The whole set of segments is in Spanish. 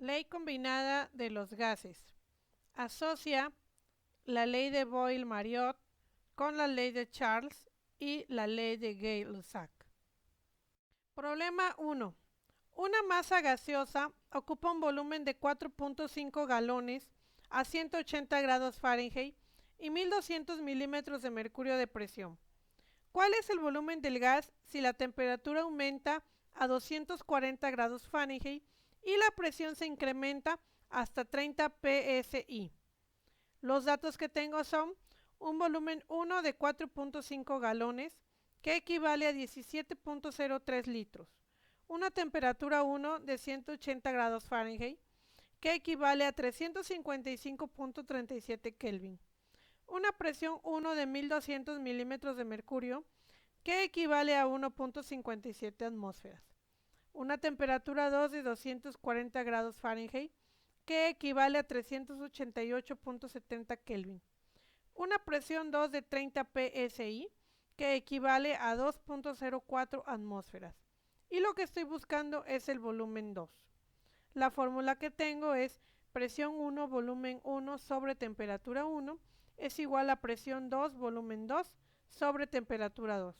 Ley combinada de los gases. Asocia la ley de Boyle-Mariotte con la ley de Charles y la ley de Gay-Lussac. Problema 1. Una masa gaseosa ocupa un volumen de 4.5 galones a 180 grados Fahrenheit y 1200 milímetros de mercurio de presión. ¿Cuál es el volumen del gas si la temperatura aumenta a 240 grados Fahrenheit y la presión se incrementa hasta 30 psi? Los datos que tengo son un volumen 1 de 4.5 galones, que equivale a 17.03 litros, una temperatura 1 de 180 grados Fahrenheit, que equivale a 355.37 Kelvin, una presión 1 de 1200 milímetros de mercurio, que equivale a 1.57 atmósferas, una temperatura 2 de 240 grados Fahrenheit, que equivale a 388.70 Kelvin, una presión 2 de 30 psi, que equivale a 2.04 atmósferas, y lo que estoy buscando es el volumen 2. La fórmula que tengo es presión 1 volumen 1 sobre temperatura 1 es igual a presión 2 volumen 2 sobre temperatura 2.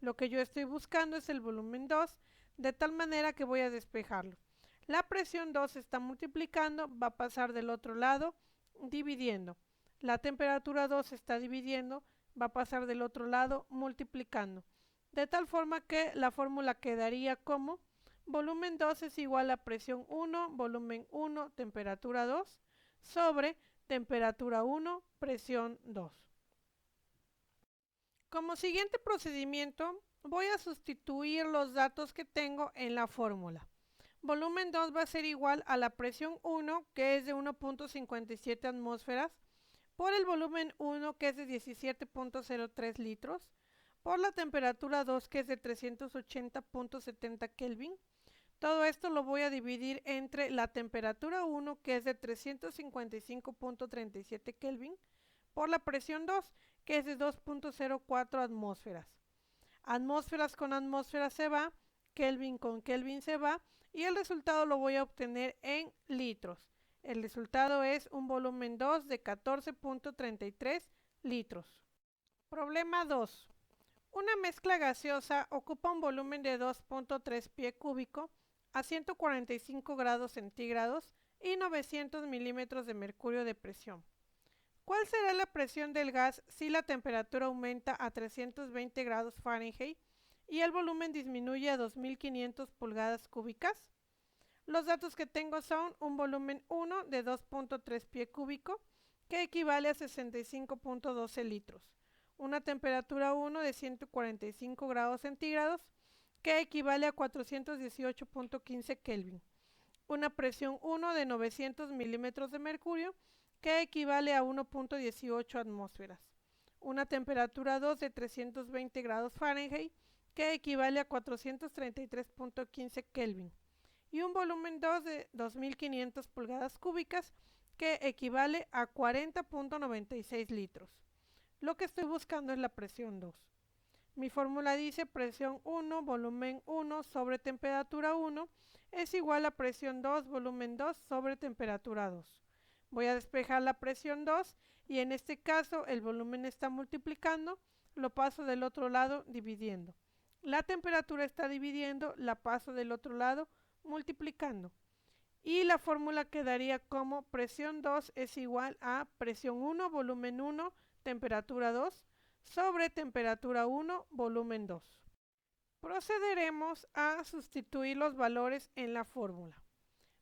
Lo que yo estoy buscando es el volumen 2, de tal manera que voy a despejarlo. La presión 2 se está multiplicando, va a pasar del otro lado dividiendo. La temperatura 2 se está dividiendo, va a pasar del otro lado multiplicando. De tal forma que la fórmula quedaría como volumen 2 es igual a presión 1, volumen 1, temperatura 2, sobre temperatura 1, presión 2. Como siguiente procedimiento, voy a sustituir los datos que tengo en la fórmula. Volumen 2 va a ser igual a la presión 1, que es de 1.57 atmósferas, por el volumen 1, que es de 17.03 litros, por la temperatura 2, que es de 380.70 Kelvin. Todo esto lo voy a dividir entre la temperatura 1, que es de 355.37 Kelvin, por la presión 2, que es de 2.04 atmósferas. Atmósferas con atmósferas se va, Kelvin con Kelvin se va, y el resultado lo voy a obtener en litros. El resultado es un volumen 2 de 14.33 litros. Problema 2. Una mezcla gaseosa ocupa un volumen de 2.3 pie cúbico a 145 grados centígrados y 900 milímetros de mercurio de presión. ¿Cuál será la presión del gas si la temperatura aumenta a 320 grados Fahrenheit y el volumen disminuye a 2500 pulgadas cúbicas? Los datos que tengo son un volumen 1 de 2.3 pie cúbico, que equivale a 65.12 litros, una temperatura 1 de 145 grados centígrados, que equivale a 418.15 Kelvin, una presión 1 de 900 milímetros de mercurio, que equivale a 1.18 atmósferas, una temperatura 2 de 320 grados Fahrenheit, que equivale a 433.15 Kelvin, y un volumen 2 de 2500 pulgadas cúbicas, que equivale a 40.96 litros. Lo que estoy buscando es la presión 2. Mi fórmula dice presión 1, volumen 1 sobre temperatura 1 es igual a presión 2, volumen 2 sobre temperatura 2. Voy a despejar la presión 2 y en este caso el volumen está multiplicando, lo paso del otro lado dividiendo. La temperatura está dividiendo, la paso del otro lado multiplicando. Y la fórmula quedaría como presión 2 es igual a presión 1, volumen 1, temperatura 2, sobre temperatura 1, volumen 2. Procederemos a sustituir los valores en la fórmula.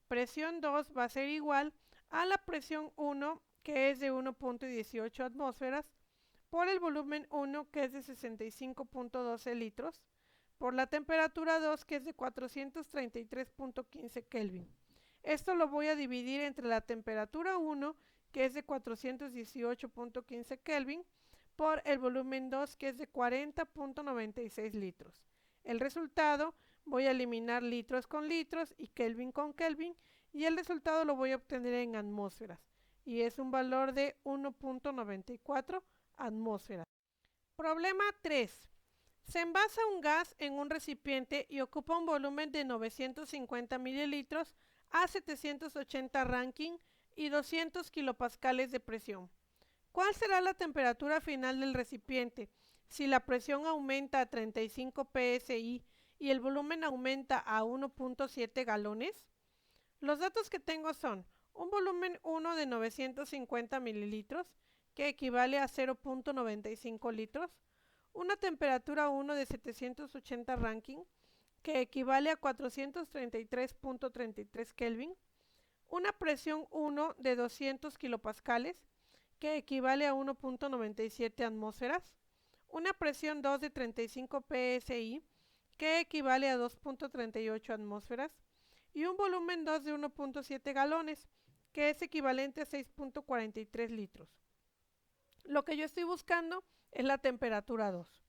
Presión 2 va a ser igual a la presión 1, que es de 1.18 atmósferas, por el volumen 1, que es de 65.12 litros, por la temperatura 2, que es de 433.15 Kelvin. Esto lo voy a dividir entre la temperatura 1, que es de 418.15 Kelvin, por el volumen 2, que es de 40.96 litros. El resultado, voy a eliminar litros con litros y Kelvin con Kelvin, y el resultado lo voy a obtener en atmósferas, y es un valor de 1.94 atmósferas. Problema 3. Se envasa un gas en un recipiente y ocupa un volumen de 950 mililitros a 780 Rankine y 200 kilopascales de presión. ¿Cuál será la temperatura final del recipiente si la presión aumenta a 35 psi y el volumen aumenta a 1.7 galones? Los datos que tengo son un volumen 1 de 950 mililitros, que equivale a 0.95 litros, una temperatura 1 de 780 Rankine, que equivale a 433.33 Kelvin, una presión 1 de 200 kilopascales, que equivale a 1.97 atmósferas, una presión 2 de 35 psi, que equivale a 2.38 atmósferas, y un volumen 2 de 1.7 galones, que es equivalente a 6.43 litros. Lo que yo estoy buscando es la temperatura 2.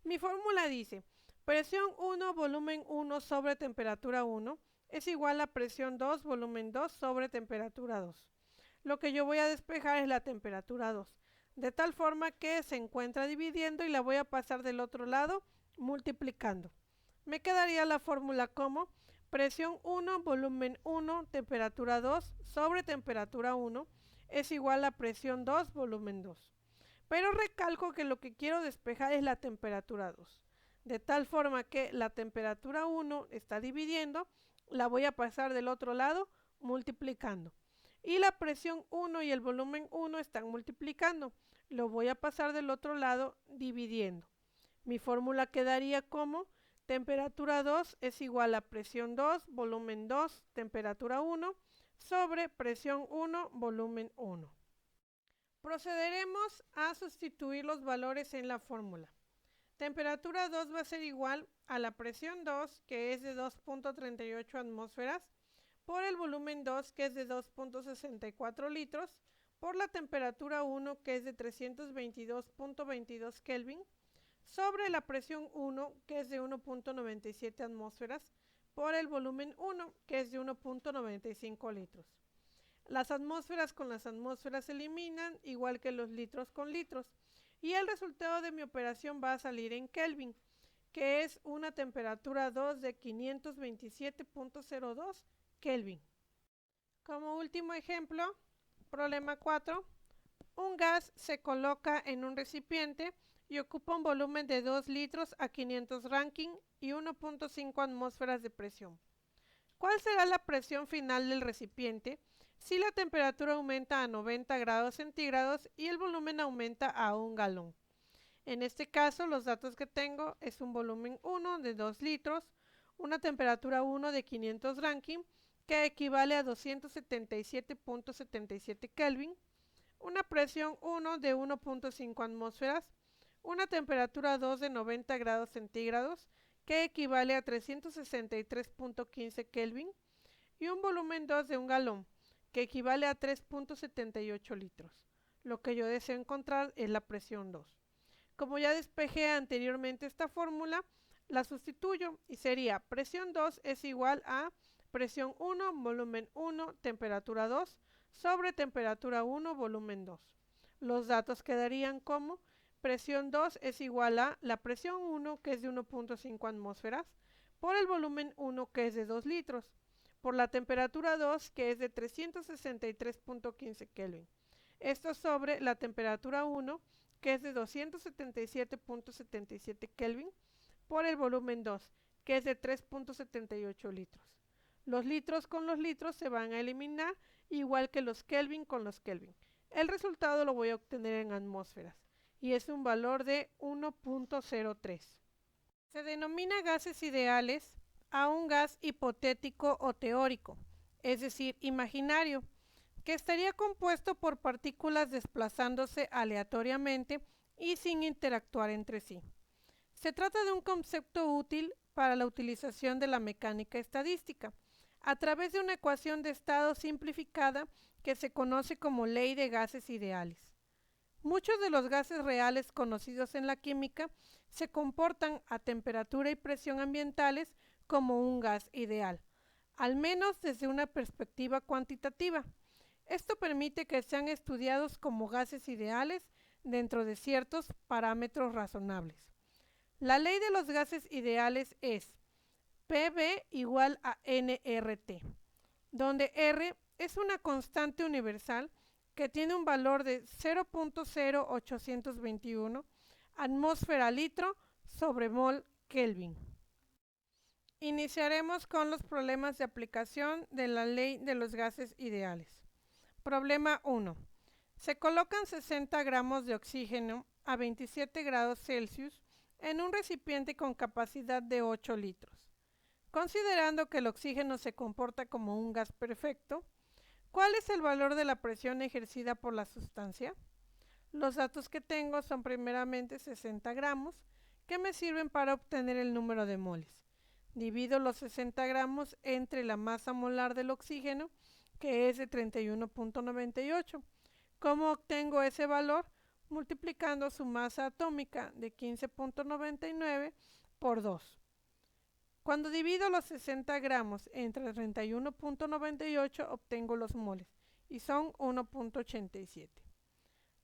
Mi fórmula dice, presión 1, volumen 1 sobre temperatura 1 es igual a presión 2, volumen 2 sobre temperatura 2. Lo que yo voy a despejar es la temperatura 2, de tal forma que se encuentra dividiendo y la voy a pasar del otro lado multiplicando. Me quedaría la fórmula como presión 1, volumen 1, temperatura 2 sobre temperatura 1 es igual a presión 2, volumen 2. Pero recalco que lo que quiero despejar es la temperatura 2, de tal forma que la temperatura 1 está dividiendo, la voy a pasar del otro lado multiplicando. Y la presión 1 y el volumen 1 están multiplicando, lo voy a pasar del otro lado dividiendo. Mi fórmula quedaría como temperatura 2 es igual a presión 2, volumen 2, temperatura 1 sobre presión 1, volumen 1. Procederemos a sustituir los valores en la fórmula. Temperatura 2 va a ser igual a la presión 2, que es de 2.38 atmósferas, por el volumen 2, que es de 2.64 litros, por la temperatura 1, que es de 322.22 Kelvin, sobre la presión 1, que es de 1.97 atmósferas, por el volumen 1, que es de 1.95 litros. Las atmósferas con las atmósferas se eliminan, igual que los litros con litros, y el resultado de mi operación va a salir en Kelvin, que es una temperatura 2 de 527.02 Kelvin. Como último ejemplo, problema 4, un gas se coloca en un recipiente y ocupa un volumen de 2 litros a 500 Rankine y 1.5 atmósferas de presión. ¿Cuál será la presión final del recipiente si la temperatura aumenta a 90 grados centígrados y el volumen aumenta a 1 galón? En este caso, los datos que tengo es un volumen 1 de 2 litros, una temperatura 1 de 500 Rankine, que equivale a 277.77 Kelvin, una presión 1 de 1.5 atmósferas, una temperatura 2 de 90 grados centígrados, que equivale a 363.15 Kelvin, y un volumen 2 de 1 galón, que equivale a 3.78 litros. Lo que yo deseo encontrar es la presión 2. Como ya despejé anteriormente esta fórmula, la sustituyo y sería presión 2 es igual a presión 1, volumen 1, temperatura 2, sobre temperatura 1, volumen 2. Los datos quedarían como presión 2 es igual a la presión 1, que es de 1.5 atmósferas, por el volumen 1, que es de 2 litros, por la temperatura 2, que es de 363.15 Kelvin. Esto sobre la temperatura 1, que es de 277.77 Kelvin, por el volumen 2, que es de 3.78 litros. Los litros con los litros se van a eliminar, igual que los Kelvin con los Kelvin. El resultado lo voy a obtener en atmósferas, y es un valor de 1.03. Se denomina gases ideales a un gas hipotético o teórico, es decir, imaginario, que estaría compuesto por partículas desplazándose aleatoriamente y sin interactuar entre sí. Se trata de un concepto útil para la utilización de la mecánica estadística, a través de una ecuación de estado simplificada que se conoce como ley de gases ideales. Muchos de los gases reales conocidos en la química se comportan a temperatura y presión ambientales como un gas ideal, al menos desde una perspectiva cuantitativa. Esto permite que sean estudiados como gases ideales dentro de ciertos parámetros razonables. La ley de los gases ideales es PV igual a nRT. donde R es una constante universal que tiene un valor de 0.0821 atmósfera litro sobre mol Kelvin. Iniciaremos con los problemas de aplicación de la ley de los gases ideales. Problema 1. Se colocan 60 gramos de oxígeno a 27 grados Celsius en un recipiente con capacidad de 8 litros. Considerando que el oxígeno se comporta como un gas perfecto, ¿cuál es el valor de la presión ejercida por la sustancia? Los datos que tengo son primeramente 60 gramos, que me sirven para obtener el número de moles. Divido los 60 gramos entre la masa molar del oxígeno, que es de 31.98. ¿Cómo obtengo ese valor? Multiplicando su masa atómica de 15.99 por 2. Cuando divido los 60 gramos entre 31.98 obtengo los moles y son 1.87.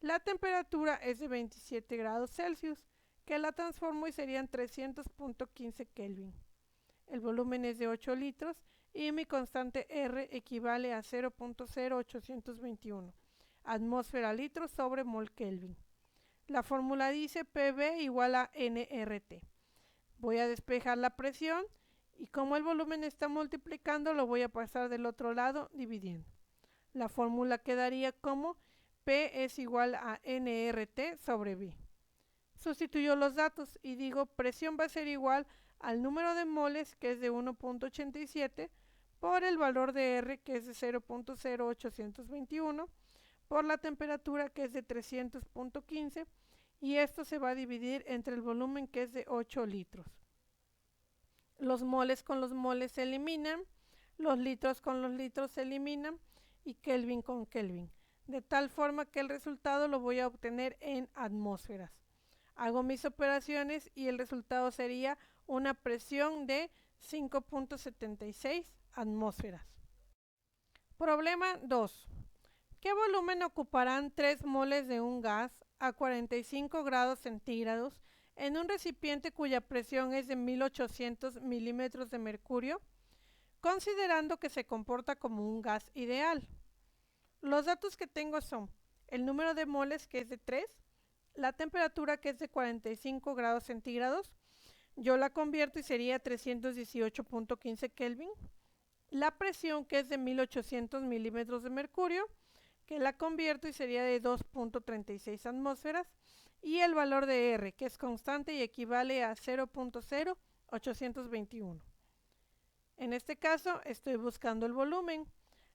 La temperatura es de 27 grados Celsius, que la transformo y serían 300.15 Kelvin. El volumen es de 8 litros y mi constante R equivale a 0.0821 atmósfera litro sobre mol Kelvin. La fórmula dice PV igual a nRT. Voy a despejar la presión y como el volumen está multiplicando lo voy a pasar del otro lado dividiendo. La fórmula quedaría como P es igual a nRT sobre V. Sustituyo los datos y digo presión va a ser igual al número de moles, que es de 1.87, por el valor de R, que es de 0.0821, por la temperatura, que es de 300.15, y esto se va a dividir entre el volumen, que es de 8 litros. Los moles con los moles se eliminan, los litros con los litros se eliminan y Kelvin con Kelvin, de tal forma que el resultado lo voy a obtener en atmósferas. Hago mis operaciones y el resultado sería una presión de 5.76 atmósferas. Problema 2. ¿Qué volumen ocuparán 3 moles de un gas a 45 grados centígrados en un recipiente cuya presión es de 1800 milímetros de mercurio, considerando que se comporta como un gas ideal? Los datos que tengo son el número de moles, que es de 3, la temperatura, que es de 45 grados centígrados, yo la convierto y sería 318.15 Kelvin, la presión, que es de 1800 milímetros de mercurio, que la convierto y sería de 2.36 atmósferas, y el valor de R, que es constante y equivale a 0.0821. En este caso estoy buscando el volumen.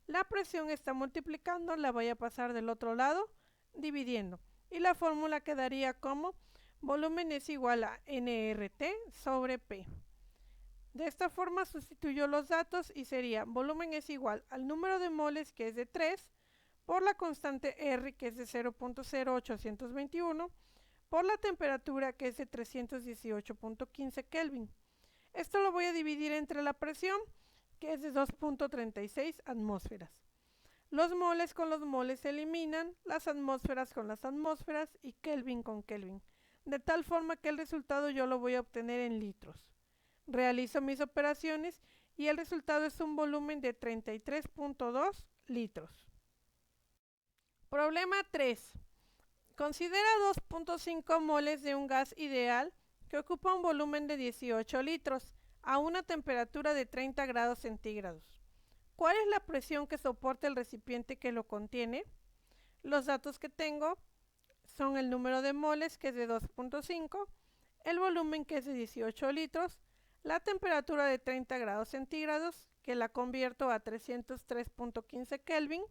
La presión está multiplicando, la voy a pasar del otro lado dividiendo y la fórmula quedaría como volumen es igual a nRT sobre P. De esta forma sustituyo los datos y sería volumen es igual al número de moles, que es de 3, por la constante R, que es de 0.0821, por la temperatura, que es de 318.15 Kelvin. Esto lo voy a dividir entre la presión, que es de 2.36 atmósferas. Los moles con los moles se eliminan, las atmósferas con las atmósferas y Kelvin con Kelvin, de tal forma que el resultado yo lo voy a obtener en litros. Realizo mis operaciones y el resultado es un volumen de 33.2 litros. Problema 3. Considera 2.5 moles de un gas ideal que ocupa un volumen de 18 litros a una temperatura de 30 grados centígrados. ¿Cuál es la presión que soporta el recipiente que lo contiene? Los datos que tengo son el número de moles, que es de 2.5, el volumen, que es de 18 litros, la temperatura de 30 grados centígrados, que la convierto a 303.15 Kelvin,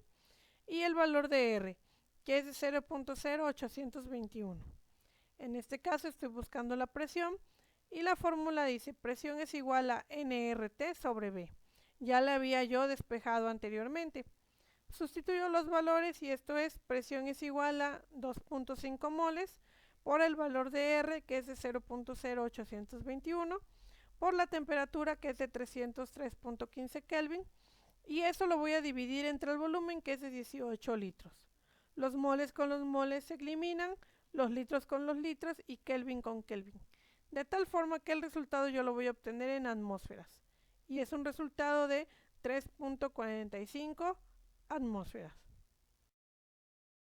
y el valor de R, que es de 0.0821. En este caso estoy buscando la presión y la fórmula dice presión es igual a nRT sobre V. Ya la había yo despejado anteriormente. Sustituyo los valores y esto es presión es igual a 2.5 moles por el valor de R, que es de 0.0821, por la temperatura, que es de 303.15 Kelvin, y eso lo voy a dividir entre el volumen, que es de 18 litros. Los moles con los moles se eliminan, los litros con los litros y Kelvin con Kelvin, de tal forma que el resultado yo lo voy a obtener en atmósferas y es un resultado de 3.45 atmósferas.